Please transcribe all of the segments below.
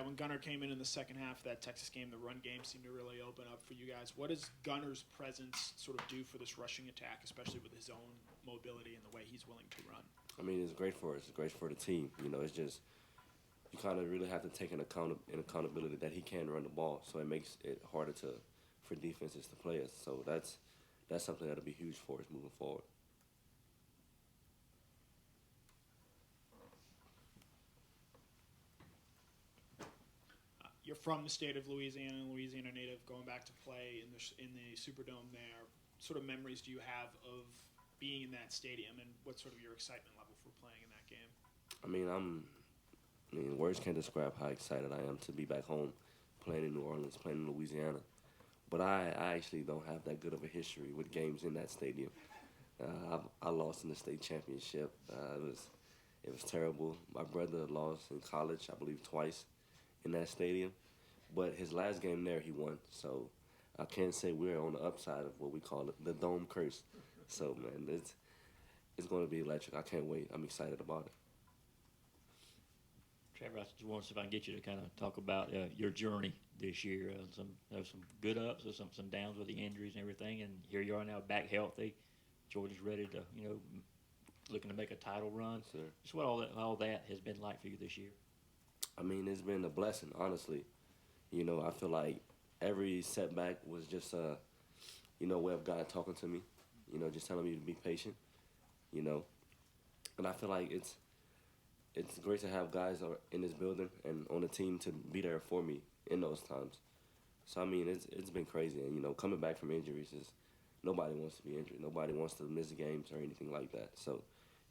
when Gunner came in the second half of that Texas game, the run game seemed to really open up for you guys. What does Gunner's presence sort of do for this rushing attack, especially with his own mobility and the way he's willing to run? I mean, it's great for us. It's great for the team. It's just you kind of really have to take accountability that he can run the ball, so it makes it harder for defenses to play us. So that's something that'll be huge for us moving forward. You're from the state of Louisiana, Louisiana native, going back to play in the Superdome there. What sort of memories do you have of being in that stadium, and what's sort of your excitement level for playing in that game? Words can't describe how excited I am to be back home, playing in New Orleans, playing in Louisiana. But I actually don't have that good of a history with games in that stadium. I lost in the state championship. It was terrible. My brother lost in college, I believe, twice in that stadium. But his last game there, he won. So I can't say we're on the upside of what we call it, the dome curse. So, man, it's going to be electric. I can't wait. I'm excited about it. Trevor, I just want to see if I can get you to kind of talk about your journey this year. Some good ups, some downs with the injuries and everything, and here you are now back healthy. Georgia's ready to, looking to make a title run. Sure. Just what all that has been like for you this year. It's been a blessing, honestly. I feel like every setback was just a, way of God talking to me, just telling me to be patient, And I feel like it's great to have guys in this building and on the team to be there for me in those times. So, it's been crazy. And, coming back from injuries nobody wants to be injured. Nobody wants to miss games or anything like that. So,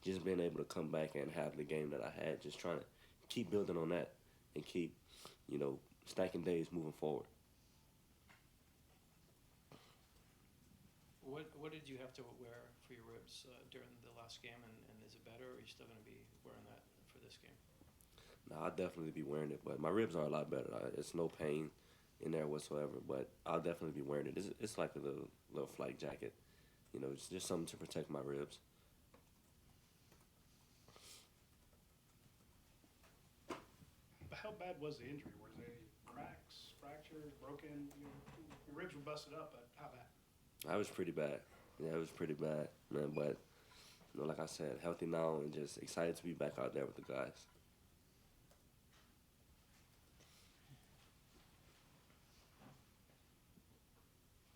just being able to come back and have the game that I had, just trying to keep building on that and keep, stacking days moving forward. What did you have to wear for your ribs during the last game, and is it better, or are you still going to be wearing that for this game? No, I'll definitely be wearing it, but my ribs are a lot better. It's no pain in there whatsoever, but I'll definitely be wearing it. It's like a little flight jacket. It's just something to protect my ribs. How bad was the injury? Were there cracks, fractures, broken? Your ribs were busted up, but how bad? It was pretty bad. Yeah, it was pretty bad, man. But, like I said, healthy now and just excited to be back out there with the guys.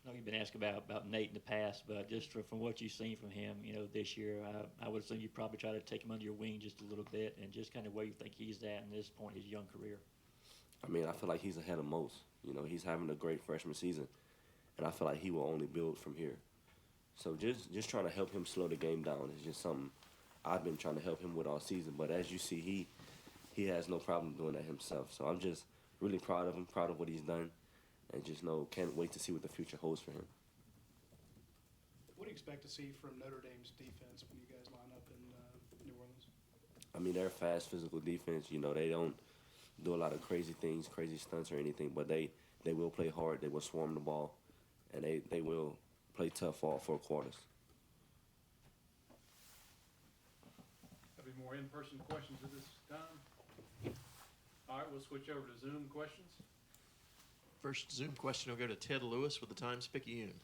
I know you've been asked about Nate in the past, but just from what you've seen from him, this year, I would assume you probably try to take him under your wing just a little bit and just kind of where you think he's at in this point in his young career. I feel like he's ahead of most. He's having a great freshman season, and I feel like he will only build from here. So just trying to help him slow the game down is just something I've been trying to help him with all season. But as you see, he has no problem doing that himself. So I'm just really proud of him, proud of what he's done, and just can't wait to see what the future holds for him. What do you expect to see from Notre Dame's defense when you guys line up in New Orleans? They're a fast, physical defense. They don't do a lot of crazy things, crazy stunts or anything, but they will play hard. They will swarm the ball, and they will play tough all 4 quarters. There'll be more in-person questions at this time. All right, we'll switch over to Zoom questions. First Zoom question will go to Ted Lewis with the Times-Picayune.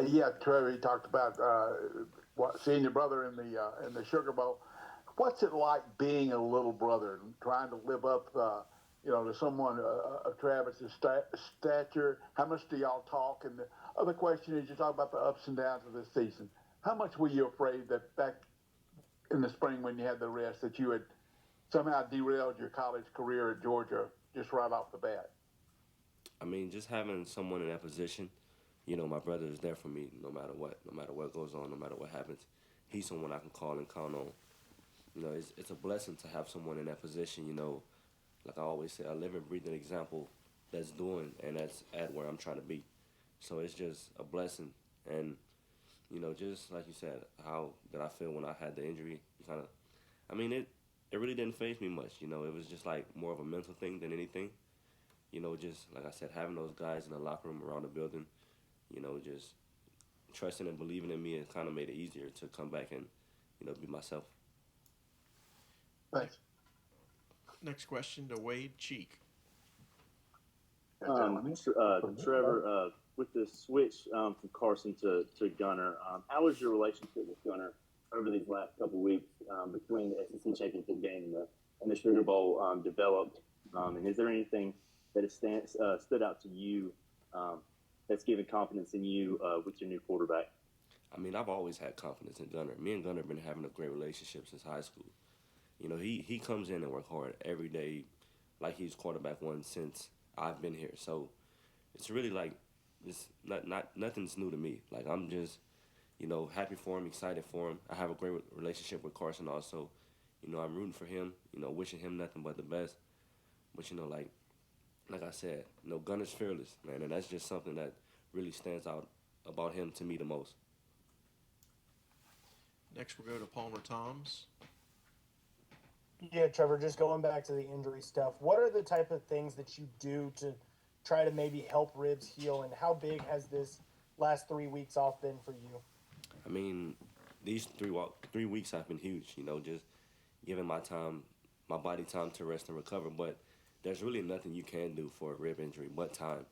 Yeah, Trevor, you talked about seeing your brother in the Sugar Bowl. What's it like being a little brother and trying to live up, to someone of Travis's stature? How much do y'all talk? And the other question is, you talk about the ups and downs of this season. How much were you afraid that back in the spring when you had the rest that you had somehow derailed your college career at Georgia just right off the bat? Just having someone in that position, my brother is there for me no matter what goes on, no matter what happens. He's someone I can call and count on. It's a blessing to have someone in that position, like I always say, a living, breathing example that's doing and that's at where I'm trying to be. So it's just a blessing. And, just like you said, how did I feel when I had the injury? It really didn't faze me much. It was just like more of a mental thing than anything. Just like I said, having those guys in the locker room around the building, just trusting and believing in me, it kind of made it easier to come back and, be myself. Thanks. Next question to Wade Cheek. Trevor, with the switch from Carson to Gunner, how was your relationship with Gunner over these last couple of weeks between the SEC championship game and the Sugar Bowl developed? And is there anything that has stood out to you that's given confidence in you with your new quarterback? I mean, I've always had confidence in Gunner. Me and Gunner have been having a great relationship since high school. You know, he comes in and works hard every day like he's quarterback one since I've been here. So it's really like it's nothing's new to me. Like I'm just, you know, happy for him, excited for him. I have a great relationship with Carson also. You know, I'm rooting for him, you know, wishing him nothing but the best. But, you know, like I said, you know, Gunner's fearless, man, and that's just something that really stands out about him to me the most. Next, we'll go to Palmer Toms. Yeah, Trevor, just going back to the injury stuff, what are the type of things that you do to try to maybe help ribs heal, and how big has this last 3 weeks off been for you? I mean, these 3 weeks have been huge, you know, just giving my body time to rest and recover. But there's really nothing you can do for a rib injury but time.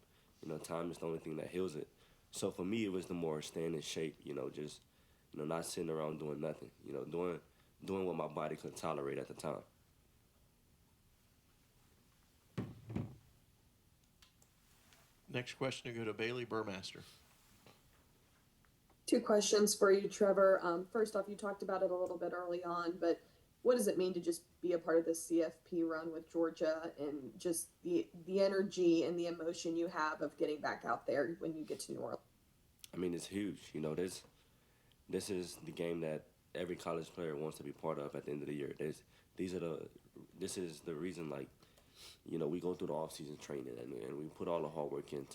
You know, time is the only thing that heals it. So for me, it was the more staying in shape, you know, just, you know, not sitting around doing nothing, you know, doing what my body could tolerate at the time. Next question to go to Bailey Burmaster. 2 questions for you, Trevor. First off, you talked about it a little bit early on, but what does it mean to just be a part of the CFP run with Georgia, and just the energy and the emotion you have of getting back out there when you get to New Orleans? I mean, it's huge. You know, this is the game that every college player wants to be part of at the end of the year. This is the reason, like, you know, we go through the off-season training and we put all the hard work in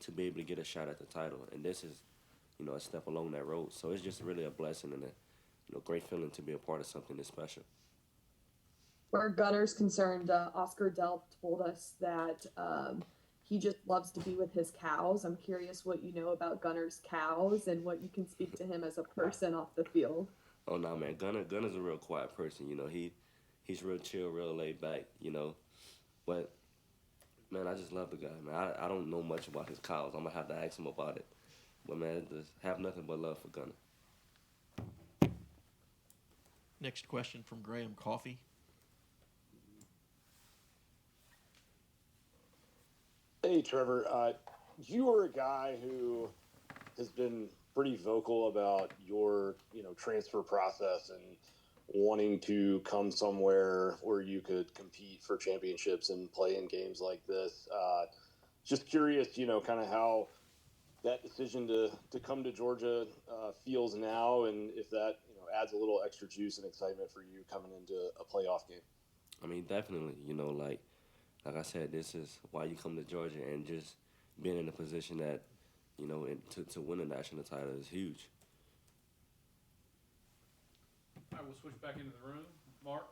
to be able to get a shot at the title. And this is, you know, a step along that road. So it's just really a blessing and a, you know, great feeling to be a part of something this special. Where Gunner's concerned, Oscar Delp told us that he just loves to be with his cows. I'm curious what you know about Gunner's cows and what you can speak to him as a person off the field. Oh, no, man. Gunner's a real quiet person. You know, he's real chill, real laid back, you know. But, man, I just love the guy, man. I don't know much about his cows. I'm going to have to ask him about it. But, man, just have nothing but love for Gunner. Next question from Graham Coffey. Hey, Trevor. You are a guy who has been pretty vocal about your, transfer process and wanting to come somewhere where you could compete for championships and play in games like this. Just curious, kind of how that decision to come to Georgia feels now, and if that, adds a little extra juice and excitement for you coming into a playoff game. I mean, definitely, like I said, this is why you come to Georgia, and just being in a position that, to win a national title is huge. I will switch back into the room. Mark?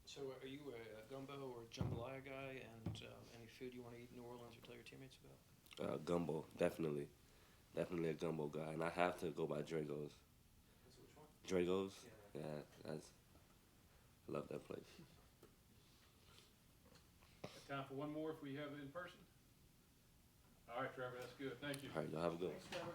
So are you a gumbo or jambalaya guy, and any food you want to eat in New Orleans or tell your teammates about? Gumbo, definitely. Definitely a gumbo guy, and I have to go by Drago's. That's which one? Drago's? Yeah. I love that place. Time for one more if we have it in person. All right, Trevor, that's good. Thank you. All right, y'all have a good one. Thanks, Trevor.